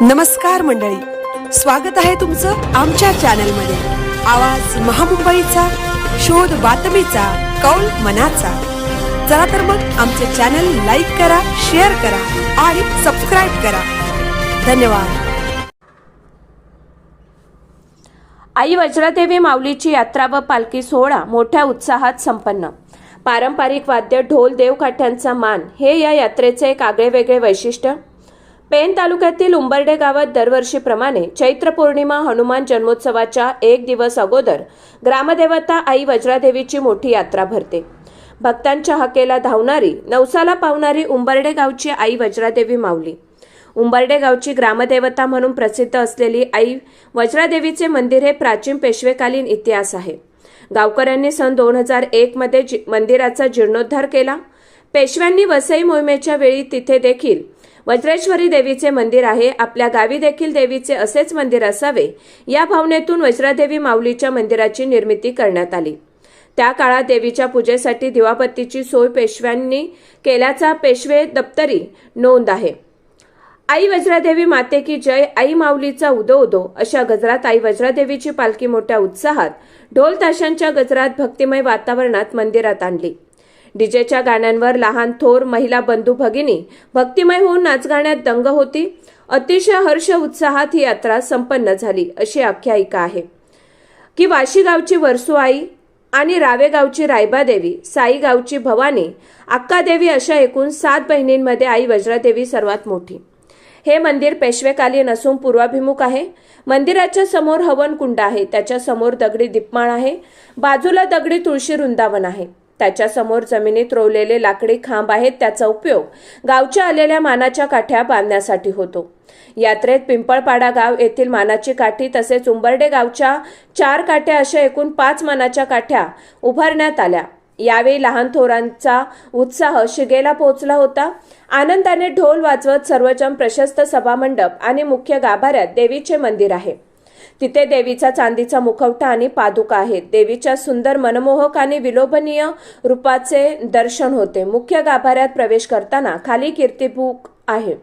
नमस्कार मंडळी, स्वागत आहे तुमचं आमच्या चॅनलमध्ये। आवाज महामुंबईचा, शोध बातमीचा, कौल मनाचा। चला तर मग आमचे चॅनल लाईक करा, शेअर करा आणि सबस्क्राइब करा। धन्यवाद। आई वज्रादेवी माऊलीची यात्रा व पालखी सोहळा मोठ्या उत्साहात संपन्न। पारंपरिक वाद्य, ढोल, देवकाठ्यांचा मान हे या यात्रेचे एक आगळेवेगळे वैशिष्ट्य। पेण तालुक्यातील उंबर्डे गावात दरवर्षीप्रमाणे चैत्र पौर्णिमा हनुमान जन्मोत्सवाच्या एक दिवस अगोदर ग्रामदेवता आई वज्रादेवीची मोठी यात्रा भरते। भक्तांच्या हाकेला धावणारी, नवसाला पावणारी उंबर्डे गावची आई वज्रादेवी माऊली। उंबर्डे गावची ग्रामदेवता म्हणून प्रसिद्ध असलेली आई वज्रादेवीचे मंदिर हे प्राचीन पेशवेकालीन इतिहास आहे। गावकऱ्यांनी सन 2001 मध्ये मंदिराचा जीर्णोद्धार केला। पेशव्यांनी वसई मोहिमेच्या वेळी तिथे देखील वज्रेश्वरी देवीचे मंदिर आहे, आपल्या गावी देखील देवीचे असेच मंदिर असावे या भावनेतून वज्रादेवी माऊलीच्या मंदिराची निर्मिती करण्यात आली। त्या काळात देवीच्या पूजेसाठी दिवाबत्तीची सोय पेशव्यांनी केल्याचा पेशवे दप्तरी नोंद आहे। आई वज्रादेवी माते की जय, आई माऊलीचा उदो उदो अशा गजरात आई वज्रादेवीची पालखी मोठ्या उत्साहात ढोल ताशांच्या गजरात भक्तिमय वातावरणात मंदिरात आणली। डीजेच्या गाण्यांवर लहान थोर महिला बंधू भगिनी भक्तिमय होऊन नाचगाण्यात दंग होती। अतिशय हर्ष उत्साहात ही यात्रा संपन्न झाली अशी आख्यायिका आहे की वाशी गावची वरसू आई आणि रावे गावची रायबादेवी, साई गावची भवानी, अक्कादेवी अशा एकूण 7 बहिणींमध्ये आई वज्रादेवी सर्वात मोठी। हे मंदिर पेशवेकालीन असून पूर्वाभिमुख आहे। मंदिराच्या समोर हवन कुंड आहे, त्याच्या समोर दगडी दीपमाळ आहे, बाजूला दगडी तुळशी वृंदावन आहे। त्याच्या समोर जमिनीत रोवलेले लाकडी खांब आहेत, त्याचा उपयोग गावच्या आलेल्या मानाच्या काठ्या बांधण्यासाठी होतो। यात्रेत पिंपळपाडा गाव येथील मानाची काठी तसेच उंबर्डे गावच्या 4 काठ्या अशा एकूण 5 मानाच्या काठ्या उभारण्यात आल्या। यावेळी लहान थोरांचा उत्साह शिगेला पोहोचला होता। आनंदाने ढोल वाजवत सर्वजण प्रशस्त सभामंडप आणि मुख्य गाभाऱ्यात देवीचे मंदिर आहे। तिथे देवीचा चांदीचा मुखवटा आणि पादुका आहेत। देवीच्या सुंदर, मनमोहक आणि विलोभनीय रूपाचे दर्शन होते। मुख्य गाभाऱ्यात प्रवेश करताना खाली कीर्तिबुक आहे।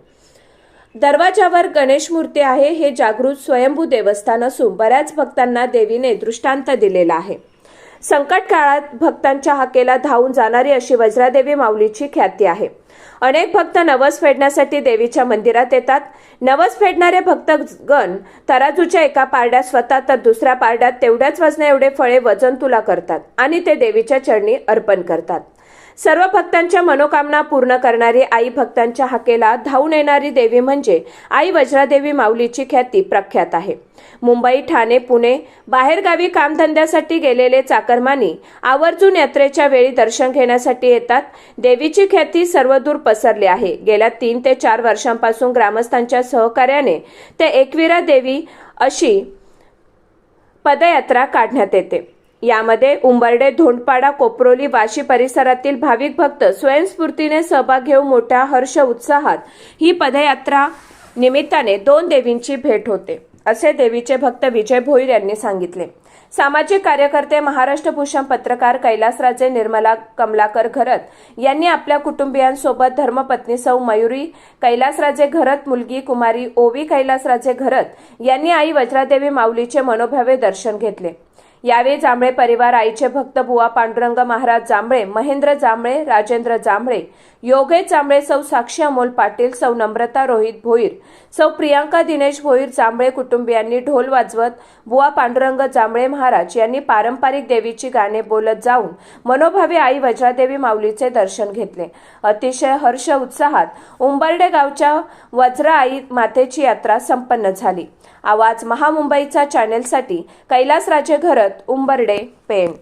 दरवाजावर गणेश मूर्ती आहे। हे जागृत स्वयंभू देवस्थान असून बऱ्याच भक्तांना देवीने दृष्टांत दिलेला आहे। संकट काळात भक्तांच्या हाकेला धावून जाणारी अशी वज्रादेवी माऊलीची ख्याती आहे। अनेक भक्त नवस फेडण्यासाठी देवीच्या मंदिरात येतात। नवस फेडणारे भक्तगण तराजूच्या एका पारड्यात स्वतः तर दुसऱ्या पारड्यात तेवढ्याच वजना एवढे फळे वजन तुला करतात आणि ते देवीच्या चरणी अर्पण करतात। सर्व भक्तांच्या मनोकामना पूर्ण करणारी आई, भक्तांच्या हाकेला धावून येणारी देवी म्हणजे आई वज्रादेवी माऊलीची ख्याती प्रख्यात आहे। मुंबई, ठाणे, पुणे बाहेरगावी कामधंद्यासाठी गेलेले चाकरमानी आवर्जून यात्रेच्या वेळी दर्शन घेण्यासाठी येतात। देवीची ख्याती सर्वदूर पसरली आहे। गेल्या 3 ते 4 वर्षांपासून ग्रामस्थांच्या सहकार्याने ते एकविरा देवी अशी पदयात्रा काढण्यात येते। यामध्ये उंबर्डे, धोंडपाडा, कोपरोली, वाशी परिसरातील भाविक भक्त स्वयंस्फूर्तीने सहभाग घेऊन मोठ्या हर्ष उत्साहात ही पदयात्रा निमित्ताने 2 देवींची भेट होते, असे देवीचे भक्त विजय भोईर यांनी सांगितले। सामाजिक कार्यकर्ते, महाराष्ट्र भूषण पत्रकार कैलासराजे निर्मला कमलाकर घरत यांनी आपल्या कुटुंबियांसोबत धर्मपत्नी सौ मयुरी कैलासराजे घरत, मुलगी कुमारी ओवी कैलासराजे घरत यांनी आई वज्रादेवी माऊलीचे मनोभावे दर्शन घेतले। यावेळी जांभळे परिवार, आईचे भक्त बुवा पांडुरंग महाराज जांभळे, महेंद्र जांभळे, राजेंद्र जांभळे, योगेश जांभळे, सौ साक्षी अमोल पाटील, सौ नम्रता रोहित भोईर, सौ प्रियांका दिनेश भोईर जांभळे कुटुंबियांनी ढोल वाजवत बुवा पांडुरंग जांभळे महाराज यांनी पारंपरिक देवीची गाणे बोलत जाऊन मनोभावे आई वज्रादेवी माऊलीचे दर्शन घेतले। अतिशय हर्ष उत्साहात उंबर्डे गावच्या वज्र आई मातेची यात्रा संपन्न झाली। आवाज महामुंबईचा चॅनेलसाठी कैलासराजे घरत, उंबर्डे, पेण।